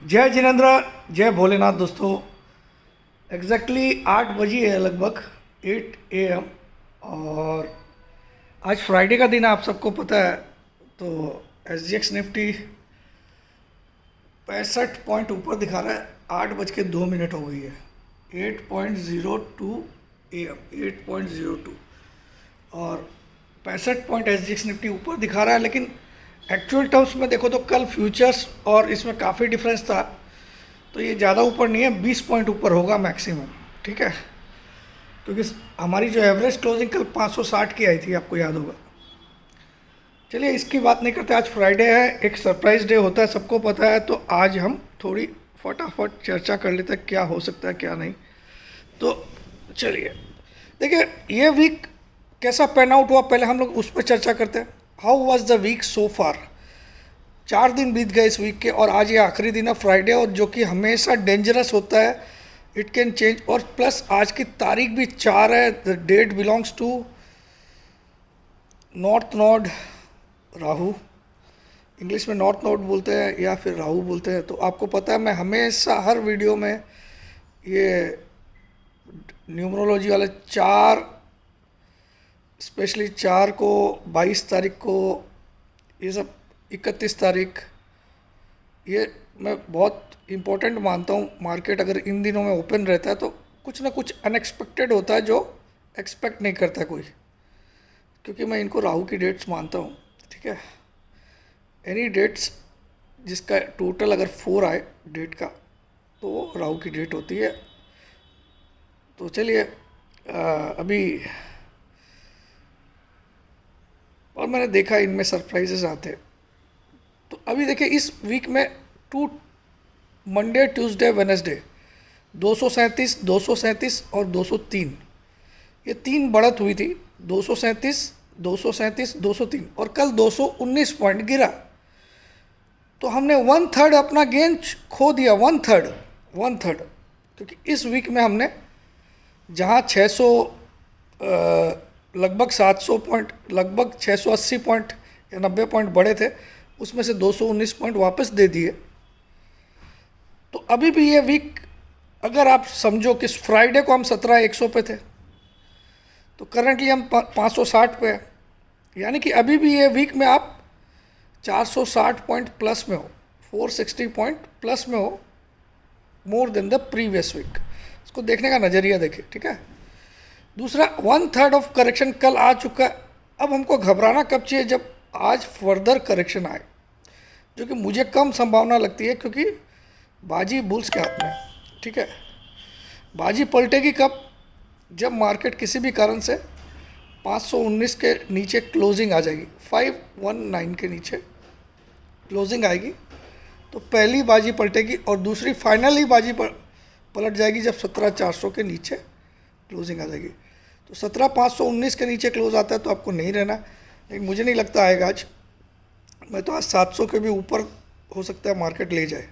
जय जिनेन्द्र, जय भोलेनाथ दोस्तों। एग्जैक्टली 8 बजी है, लगभग 8 AM। और आज फ्राइडे का दिन है, आप सबको पता है। तो SGX निफ्टी 65 पॉइंट ऊपर दिखा रहा है। 8 बज के 2 मिनट हो गई है। 8.02 AM, 8.02। और 65 पॉइंट SGX निफ्टी ऊपर दिखा रहा है, लेकिन एक्चुअल टर्म्स में देखो तो कल फ्यूचर्स और इसमें काफ़ी डिफरेंस था। तो ये ज़्यादा ऊपर नहीं है, 20 पॉइंट ऊपर होगा मैक्सिमम, ठीक है। क्योंकि हमारी जो एवरेज क्लोजिंग कल 560 की आई थी, आपको याद होगा। चलिए इसकी बात नहीं करते, आज फ्राइडे है, एक सरप्राइज डे होता है, सबको पता है। तो आज हम थोड़ी फटाफट चर्चा कर लेते हैं क्या हो सकता है क्या नहीं। तो चलिए देखिए ये वीक कैसा पैन आउट हुआ, पहले हम लोग उस पर चर्चा करते हैं। हाउ वॉज द वीक सो फार। 4 दिन बीत गए इस वीक के, और आज ये आखिरी दिन है फ्राइडे, और जो कि हमेशा डेंजरस होता है, इट कैन चेंज। और प्लस आज की तारीख भी 4 है। The date belongs to north node Rahu. English में नॉर्थ नोड बोलते हैं या फिर राहु बोलते हैं। तो आपको पता है मैं हमेशा हर वीडियो में ये न्यूमरोलॉजी वाले 4, स्पेशली 4 को, 22 तारीख को, ये सब 31 तारीख, ये मैं बहुत इम्पोर्टेंट मानता हूँ। मार्केट अगर इन दिनों में ओपन रहता है तो कुछ ना कुछ अनएक्सपेक्टेड होता है जो एक्सपेक्ट नहीं करता कोई, क्योंकि मैं इनको राहु की डेट्स मानता हूँ, ठीक है। एनी डेट्स जिसका टोटल अगर 4 आए डेट का, तो वो राहु की डेट होती है। तो चलिए अभी, और मैंने देखा इनमें सरप्राइजेस आते हैं। तो अभी देखिए इस वीक में 2 मंडे ट्यूसडे वेडनेसडे 237, 237 और 203, ये 3 बढ़त हुई थी। 237, 237, 203, और कल 219 पॉइंट गिरा। तो हमने 1/3 अपना गेन खो दिया। 1/3, क्योंकि इस वीक में हमने जहाँ 600 लगभग 700 पॉइंट, लगभग 680 पॉइंट या 90 पॉइंट बढ़े थे, उसमें से 219 पॉइंट वापस दे दिए। तो अभी भी ये वीक अगर आप समझो कि फ्राइडे को हम 17,100 पे थे, तो करंटली हम 560 पे हैं। यानी कि अभी भी ये वीक में आप 460 पॉइंट प्लस में हो, 460 पॉइंट प्लस में हो, more than the previous week. इसको देखने का नज़रिया देखिए, ठीक है। दूसरा, 1/3 ऑफ करेक्शन कल आ चुका है। अब हमको घबराना कब चाहिए, जब आज फर्दर करेक्शन आए, जो कि मुझे कम संभावना लगती है, क्योंकि बाजी बुल्स के हाथ में, ठीक है। बाजी पलटेगी कब, जब मार्केट किसी भी कारण से 519 के नीचे क्लोजिंग आ जाएगी, 519 के नीचे क्लोजिंग आएगी, तो पहली बाजी पलटेगी। और दूसरी फाइनली बाजी पलट जाएगी जब 17,400 के नीचे क्लोजिंग आ जाएगी। तो 17,519 के नीचे क्लोज आता है तो आपको नहीं रहना, लेकिन मुझे नहीं लगता आएगा आज। मैं तो आज 700 के भी ऊपर हो सकता है मार्केट ले जाए,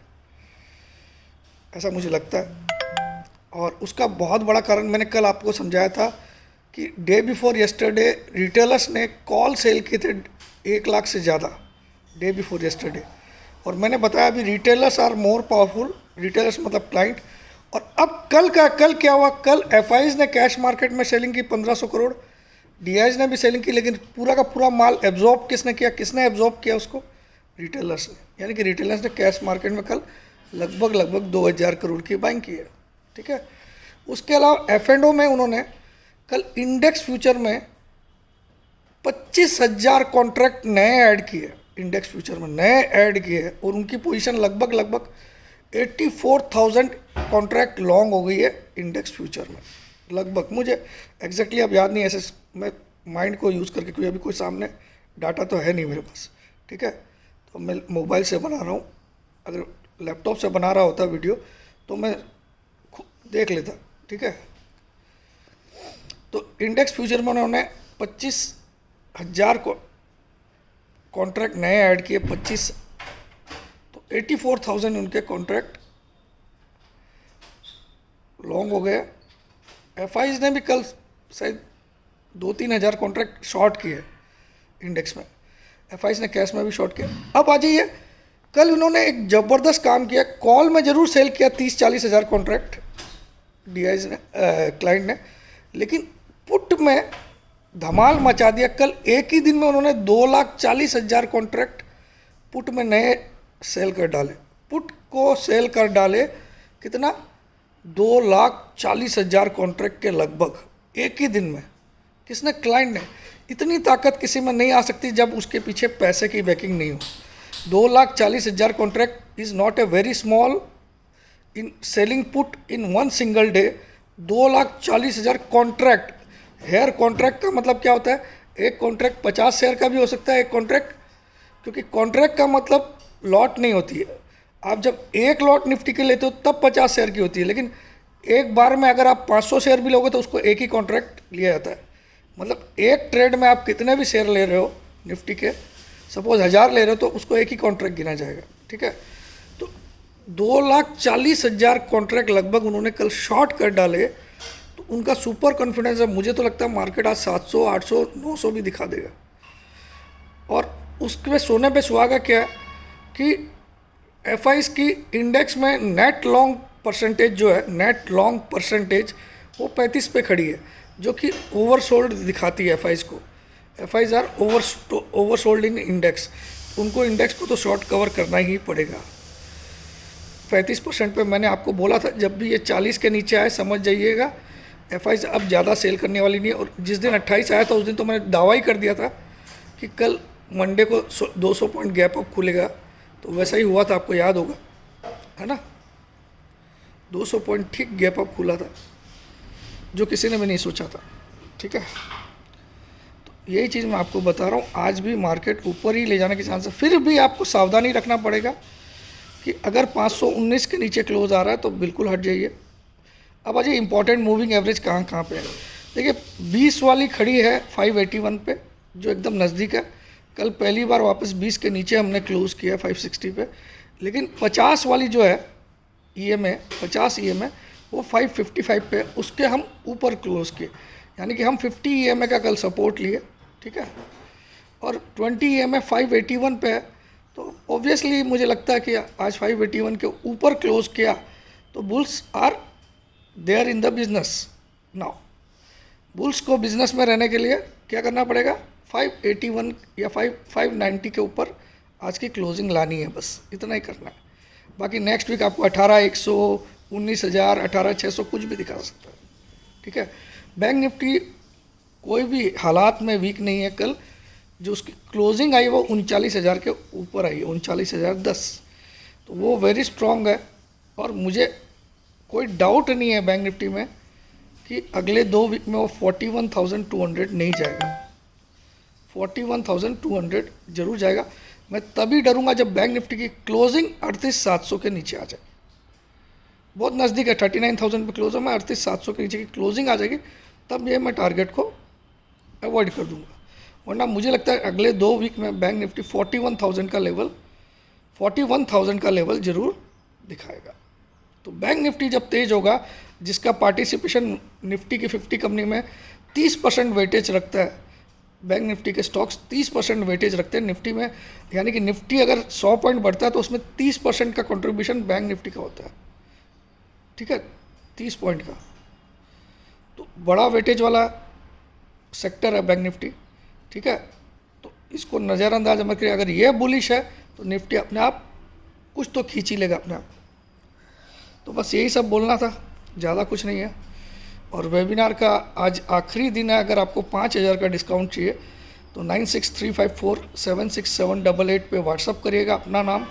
ऐसा मुझे लगता है। और उसका बहुत बड़ा कारण मैंने कल आपको समझाया था कि डे बिफोर यस्टरडे रिटेलर्स ने कॉल सेल किए थे 1 लाख से ज़्यादा, डे बिफोर यस्टरडे। और मैंने बताया अभी retailers are more powerful, retailers मतलब क्लाइंट। और अब कल क्या हुआ, कल एफआईज ने कैश मार्केट में सेलिंग की 1500 करोड़, डीआईज ने भी सेलिंग की, लेकिन पूरा का पूरा माल एब्जॉर्ब किसने किया, किसने एब्जॉर्ब किया उसको, रिटेलर्स ने। यानी कि रिटेलर्स ने कैश मार्केट में कल लगभग 2000 करोड़ की बाइंग की है, ठीक है। उसके अलावा F&O में उन्होंने कल इंडेक्स फ्यूचर में 25,000 कॉन्ट्रैक्ट नए ऐड किए, इंडेक्स फ्यूचर में नए ऐड किए, और उनकी पोजीशन लगभग 84,000 कॉन्ट्रैक्ट लॉन्ग हो गई है इंडेक्स फ्यूचर में, लगभग। मुझे एग्जैक्टली अब याद नहीं, ऐसे मैं माइंड को यूज़ करके, कोई अभी कोई सामने डाटा तो है नहीं मेरे पास, ठीक है। तो मैं मोबाइल से बना रहा हूँ, अगर लैपटॉप से बना रहा होता वीडियो तो मैं देख लेता, ठीक है। तो इंडेक्स फ्यूचर में उन्होंने 25,000 को कॉन्ट्रैक्ट नए ऐड किए, 25, तो 84,000 उनके कॉन्ट्रैक्ट लॉन्ग हो गए। एफआईज ने भी कल शायद 2-3 हज़ार कॉन्ट्रैक्ट शॉर्ट किए इंडेक्स में, एफआईज ने कैश में भी शॉर्ट किया। अब आ जाइए कल उन्होंने एक ज़बरदस्त काम किया, कॉल में ज़रूर सेल किया 30-40 हज़ार कॉन्ट्रैक्ट डीआईज ने, क्लाइंट ने, लेकिन पुट में धमाल मचा दिया। कल एक ही दिन में उन्होंने 2,40,000 कॉन्ट्रैक्ट पुट में नए सेल कर डाले। पुट को सेल कर डाले कितना, 2,40,000 कॉन्ट्रैक्ट के लगभग एक ही दिन में। किसने? क्लाइंट ने। इतनी ताकत किसी में नहीं आ सकती जब उसके पीछे पैसे की बैकिंग नहीं हो। 2,40,000 contract is not a very small in selling put in one single day. 2,40,000 contract. Here contract का मतलब क्या होता है? एक कॉन्ट्रैक्ट 50 शेयर का भी हो सकता है एक कॉन्ट्रैक्ट, क्योंकि कॉन्ट्रैक्ट का मतलब लॉट नहीं होती है। आप जब एक लॉट निफ्टी के लेते हो तब 50 शेयर की होती है, लेकिन एक बार में अगर आप 500 शेयर भी लोगे तो उसको एक ही कॉन्ट्रैक्ट लिया जाता है। मतलब एक ट्रेड में आप कितने भी शेयर ले रहे हो निफ्टी के, सपोज 1000 ले रहे हो तो उसको एक ही कॉन्ट्रैक्ट गिना जाएगा। ठीक है, तो 2,40,000 कॉन्ट्रैक्ट लगभग उन्होंने कल शॉर्ट कर डाले। तो उनका सुपर कॉन्फिडेंस है। मुझे तो लगता है मार्केट आज 700, 800, 900 भी दिखा देगा। और उसके सोने पे सुहागा क्या है कि एफआईज की इंडेक्स में नेट लॉन्ग परसेंटेज जो है, नेट लॉन्ग परसेंटेज वो 35 पे खड़ी है, जो कि ओवरसोल्ड दिखाती है एफआईज को। FIs are oversold in index. उनको इंडेक्स को तो शॉर्ट कवर करना ही पड़ेगा। 35% पे मैंने आपको बोला था, जब भी ये 40 के नीचे आए समझ जाइएगा एफआईज अब ज़्यादा सेल करने वाली नहीं है। और जिस दिन 28 आया था उस दिन तो मैंने दावा ही कर दिया था कि कल मंडे को 200 पॉइंट गैप अप खुलेगा। तो वैसा ही हुआ था, आपको याद होगा, है ना? 200 पॉइंट ठीक गैप अप खुला था, जो किसी ने भी नहीं सोचा था। ठीक है, तो यही चीज़ मैं आपको बता रहा हूँ। आज भी मार्केट ऊपर ही ले जाने के चांस है। फिर भी आपको सावधानी रखना पड़ेगा कि अगर 519 के नीचे क्लोज आ रहा है तो बिल्कुल हट जाइए। अब आज इंपॉर्टेंट मूविंग एवरेज कहाँ कहाँ पे है देखिए। 20 वाली खड़ी है 581 पे, जो एकदम नज़दीक है। कल पहली बार वापस 20 के नीचे हमने क्लोज़ किया 560 पे। लेकिन 50 वाली जो है EMA, 50 EMA वो 555 पे, उसके हम ऊपर क्लोज़ किए, यानी कि हम 50 EMA का कल सपोर्ट लिए। ठीक है, और 20 EMA 581 पे है। तो ऑब्वियसली मुझे लगता है कि आज 581 के ऊपर क्लोज़ किया तो bulls are there in the business. Now bulls को बिजनेस में रहने के लिए क्या करना पड़ेगा? 581 या 590 के ऊपर आज की क्लोजिंग लानी है, बस इतना ही करना है। बाकी नेक्स्ट वीक आपको 18,100, 19,000, 18,600 कुछ भी दिखा सकता है। ठीक है, बैंक निफ्टी कोई भी हालात में वीक नहीं है। कल जो उसकी क्लोजिंग आई वो 39,000 के ऊपर आई, 39,010, तो वो वेरी स्ट्रॉन्ग है। और मुझे कोई डाउट नहीं है बैंक निफ्टी में कि अगले 2 वीक में वो 41,200 नहीं जाएगा। 41,200 जरूर जाएगा। मैं तभी डरूंगा जब बैंक निफ्टी की क्लोजिंग 38,700 के नीचे आ जाए। बहुत नज़दीक है, 39,000 पे क्लोज है, मैं 38,700 के नीचे की क्लोजिंग आ जाएगी, तब ये मैं टारगेट को अवॉइड कर दूंगा। वरना मुझे लगता है अगले 2 वीक में बैंक निफ्टी 41,000 का लेवल जरूर दिखाएगा। तो बैंक निफ्टी जब तेज होगा, जिसका पार्टिसिपेशन निफ्टी की 50 कंपनी में 30% वेटेज रखता है, बैंक निफ्टी के स्टॉक्स 30% वेटेज रखते हैं निफ्टी में, यानी कि निफ्टी अगर 100 पॉइंट बढ़ता है तो उसमें 30% का कंट्रीब्यूशन बैंक निफ्टी का होता है। ठीक है, 30 पॉइंट का, तो बड़ा वेटेज वाला सेक्टर है बैंक निफ्टी। ठीक है, तो इसको नज़रअंदाज मत करिए। अगर ये बुलिश है तो निफ्टी अपने आप कुछ तो खींच ही लेगा अपने आप। तो बस यही सब बोलना था, ज़्यादा कुछ नहीं है। और वेबिनार का आज आखिरी दिन है। अगर आपको 5,000 का डिस्काउंट चाहिए तो 9635476788 पे व्हाट्सअप करिएगा, अपना नाम,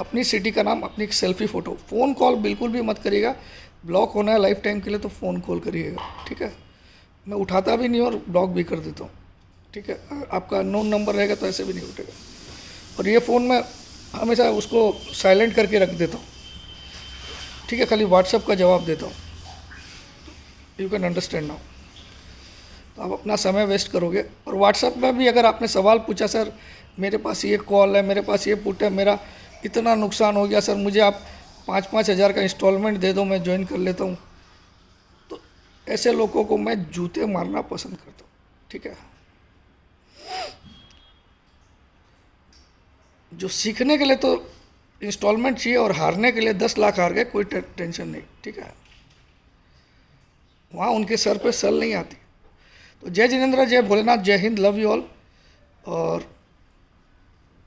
अपनी सिटी का नाम, अपनी एक सेल्फी फ़ोटो। फ़ोन कॉल बिल्कुल भी मत करिएगा, ब्लॉक होना है लाइफ टाइम के लिए, तो फ़ोन कॉल करिएगा। ठीक है, मैं उठाता भी नहीं और ब्लॉक भी कर देता हूँ। ठीक है, आपका अननोन नंबर रहेगा तो ऐसे भी नहीं उठेगा। और ये फ़ोन मैं हमेशा उसको साइलेंट करके रख देता हूँ। ठीक है, खाली व्हाट्सअप का जवाब देता हूँ। You can understand now. तो आप अपना समय वेस्ट करोगे। और व्हाट्सअप में भी अगर आपने सवाल पूछा, सर मेरे पास ये कॉल है, मेरे पास ये पुट है, मेरा इतना नुकसान हो गया सर, मुझे आप 5-5 हज़ार का इंस्टॉलमेंट दे दो, मैं ज्वाइन कर लेता हूँ, तो ऐसे लोगों को मैं जूते मारना पसंद करता हूँ। ठीक है, जो सीखने के लिए तो इंस्टॉलमेंट चाहिए और हारने के लिए 10 लाख हार गए, कोई टेंशन नहीं, ठीक है, वहाँ उनके सर पे सल नहीं आती। तो जय जिनेंद्र, जय भोलेनाथ, जय हिंद, लव यू ऑल। और